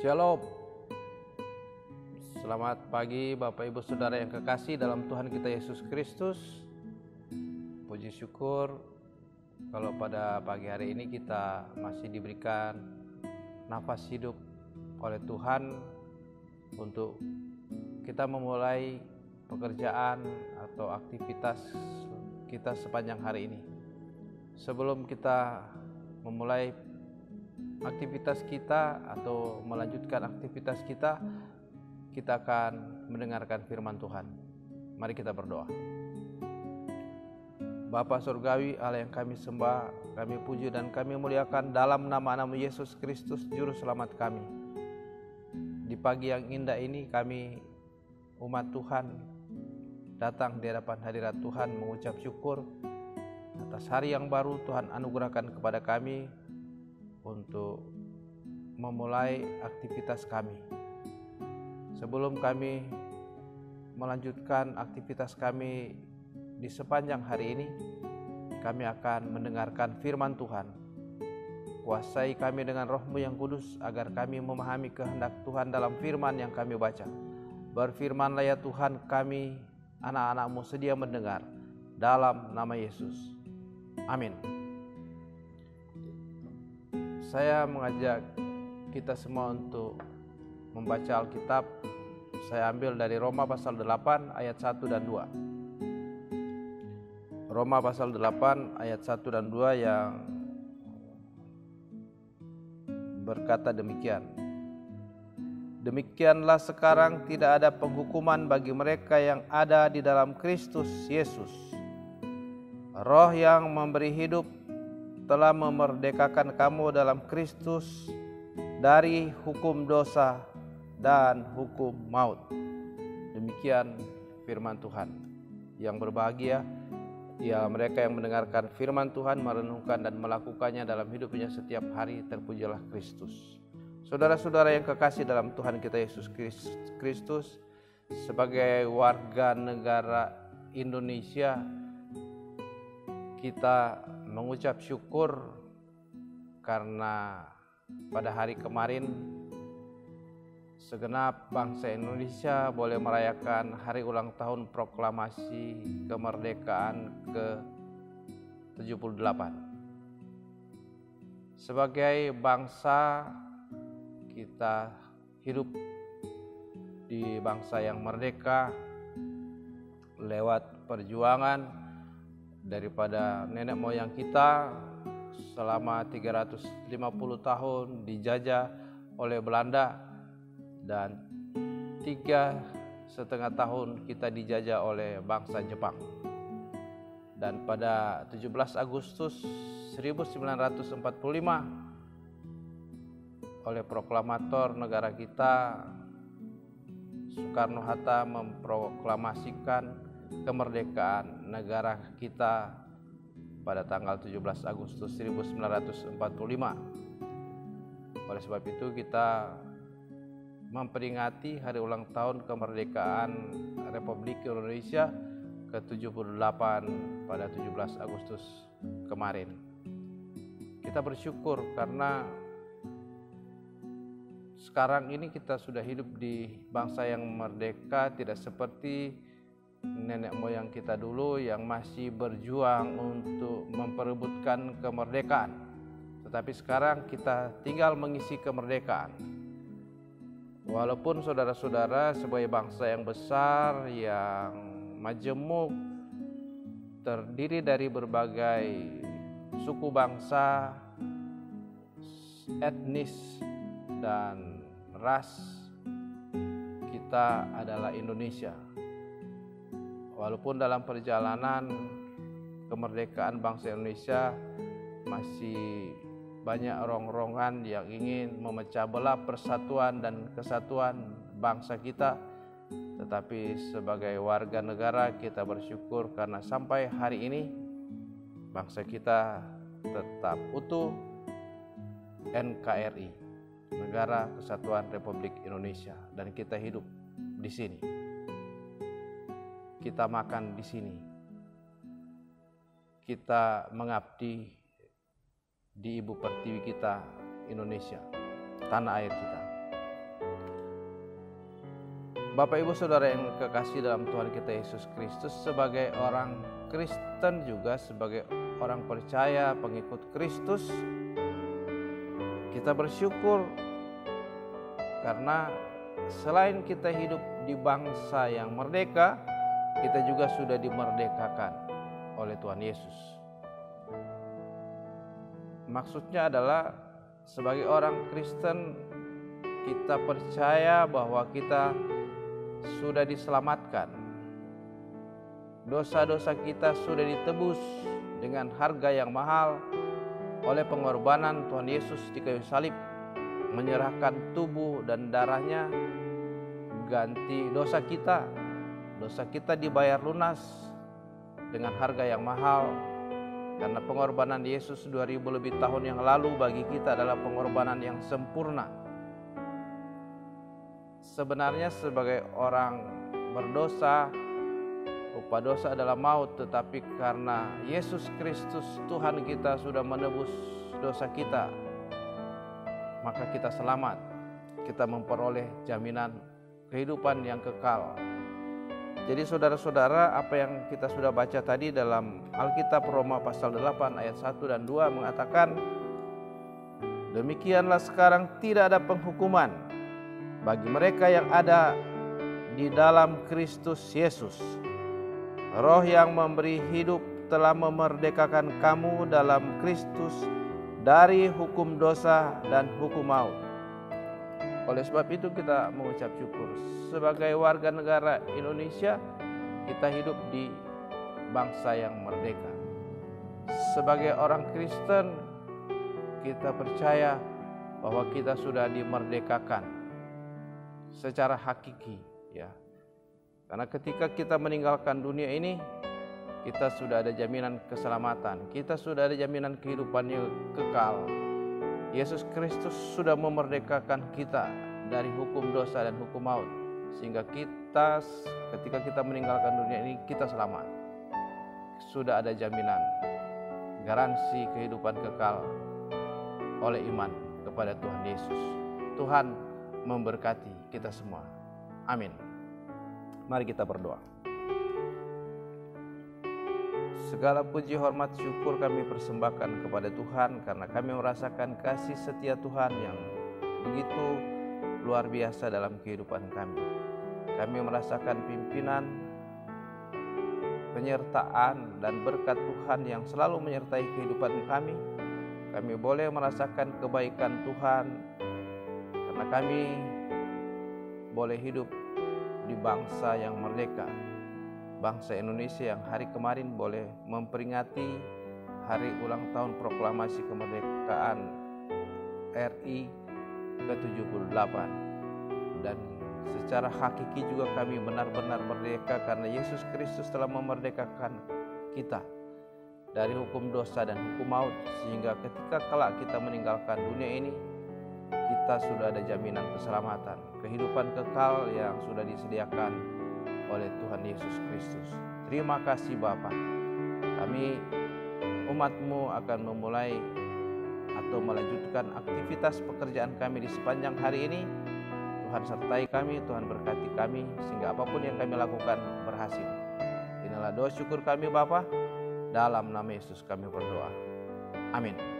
Shalom. Selamat pagi Bapak Ibu Saudara yang kekasih dalam Tuhan kita Yesus Kristus. Puji syukur kalau pada pagi hari ini kita masih diberikan nafas hidup oleh Tuhan untuk kita memulai pekerjaan atau aktivitas kita sepanjang hari ini. Sebelum kita memulai aktivitas kita atau melanjutkan aktivitas kita akan mendengarkan firman Tuhan. Mari kita berdoa. Bapa Surgawi, Allah yang kami sembah, kami puji dan kami muliakan dalam nama-Nama Yesus Kristus Juru Selamat kami. Di pagi yang indah ini kami umat Tuhan datang di hadapan hadirat Tuhan mengucap syukur atas hari yang baru Tuhan anugerahkan kepada kami untuk memulai aktivitas kami. Sebelum kami melanjutkan aktivitas kami di sepanjang hari ini, kami akan mendengarkan firman Tuhan. Kuasai kami dengan Roh-Mu yang kudus agar kami memahami kehendak Tuhan dalam firman yang kami baca. Berfirmanlah ya Tuhan, kami anak-anak-Mu sedia mendengar dalam nama Yesus. Amin. Saya mengajak kita semua untuk membaca Alkitab. Saya ambil dari Roma pasal 8 ayat 1 dan 2. Roma pasal 8 ayat 1 dan 2 yang berkata demikian. Demikianlah sekarang tidak ada penghukuman bagi mereka yang ada di dalam Kristus Yesus. Roh yang memberi hidup telah memerdekakan kamu dalam Kristus dari hukum dosa dan hukum maut. Demikian firman Tuhan. Yang berbahagia ialah mereka yang mendengarkan firman Tuhan, merenungkan dan melakukannya dalam hidupnya setiap hari. Terpujilah Kristus. Saudara-saudara yang kekasih dalam Tuhan kita Yesus Kristus, sebagai warga negara Indonesia, kita mengucap syukur karena pada hari kemarin segenap bangsa Indonesia boleh merayakan hari ulang tahun proklamasi kemerdekaan ke-78. Sebagai bangsa, kita hidup di bangsa yang merdeka lewat perjuangan daripada nenek moyang kita selama 350 tahun dijajah oleh Belanda dan 3,5 tahun kita dijajah oleh bangsa Jepang. Dan pada 17 Agustus 1945 oleh proklamator negara kita Soekarno-Hatta memproklamasikan kemerdekaan negara kita pada tanggal 17 Agustus 1945. Oleh sebab itu kita memperingati hari ulang tahun kemerdekaan Republik Indonesia ke-78 pada 17 Agustus kemarin. Kita bersyukur karena sekarang ini kita sudah hidup di bangsa yang merdeka, tidak seperti nenek moyang kita dulu yang masih berjuang untuk memperebutkan kemerdekaan. Tetapi sekarang kita tinggal mengisi kemerdekaan. Walaupun saudara-saudara sebagai bangsa yang besar, yang majemuk, terdiri dari berbagai suku bangsa, etnis, dan ras, kita adalah Indonesia. Walaupun dalam perjalanan kemerdekaan bangsa Indonesia masih banyak rongrongan yang ingin memecah belah persatuan dan kesatuan bangsa kita, tetapi sebagai warga negara kita bersyukur karena sampai hari ini bangsa kita tetap utuh, NKRI, Negara Kesatuan Republik Indonesia, dan kita hidup di sini. Kita makan di sini, kita mengabdi di ibu pertiwi kita, Indonesia, tanah air kita. Bapak Ibu Saudara yang kekasih dalam Tuhan kita Yesus Kristus, sebagai orang Kristen juga sebagai orang percaya pengikut Kristus, kita bersyukur karena selain kita hidup di bangsa yang merdeka, kita juga sudah dimerdekakan oleh Tuhan Yesus. Maksudnya adalah sebagai orang Kristen kita percaya bahwa kita sudah diselamatkan. Dosa-dosa kita sudah ditebus dengan harga yang mahal oleh pengorbanan Tuhan Yesus di kayu salib, menyerahkan tubuh dan darahnya ganti dosa kita. Dosa kita dibayar lunas dengan harga yang mahal, karena pengorbanan Yesus 2000 lebih tahun yang lalu bagi kita adalah pengorbanan yang sempurna. Sebenarnya sebagai orang berdosa, upah dosa adalah maut, tetapi karena Yesus Kristus Tuhan kita sudah menebus dosa kita, maka kita selamat. Kita memperoleh jaminan kehidupan yang kekal. Jadi saudara-saudara, apa yang kita sudah baca tadi dalam Alkitab Roma pasal 8 ayat 1 dan 2 mengatakan, demikianlah sekarang tidak ada penghukuman bagi mereka yang ada di dalam Kristus Yesus. Roh yang memberi hidup telah memerdekakan kamu dalam Kristus dari hukum dosa dan hukum maut. Oleh sebab itu kita mengucap syukur. Sebagai warga negara Indonesia, kita hidup di bangsa yang merdeka. Sebagai orang Kristen, kita percaya bahwa kita sudah dimerdekakan secara hakiki, ya. Karena ketika kita meninggalkan dunia ini, kita sudah ada jaminan keselamatan, kita sudah ada jaminan kehidupan yang kekal. Yesus Kristus sudah memerdekakan kita dari hukum dosa dan hukum maut, sehingga kita ketika kita meninggalkan dunia ini, kita selamat. Sudah ada jaminan garansi kehidupan kekal oleh iman kepada Tuhan Yesus. Tuhan memberkati kita semua. Amin. Mari kita berdoa. Segala puji, hormat, syukur kami persembahkan kepada Tuhan, karena kami merasakan kasih setia Tuhan yang begitu luar biasa dalam kehidupan kami. Kami merasakan pimpinan, penyertaan, dan berkat Tuhan yang selalu menyertai kehidupan kami. Kami boleh merasakan kebaikan Tuhan, karena kami boleh hidup di bangsa yang merdeka. Bangsa Indonesia yang hari kemarin boleh memperingati hari ulang tahun proklamasi kemerdekaan RI ke-78. Dan secara hakiki juga kami benar-benar merdeka karena Yesus Kristus telah memerdekakan kita dari hukum dosa dan hukum maut, sehingga ketika kelak kita meninggalkan dunia ini, kita sudah ada jaminan keselamatan, kehidupan kekal yang sudah disediakan oleh Tuhan Yesus Kristus. Terima kasih Bapa. Kami umat-Mu akan memulai atau melanjutkan aktivitas pekerjaan kami di sepanjang hari ini. Tuhan sertai kami, Tuhan berkati kami, sehingga apapun yang kami lakukan berhasil. Inilah doa syukur kami Bapa. Dalam nama Yesus kami berdoa. Amin.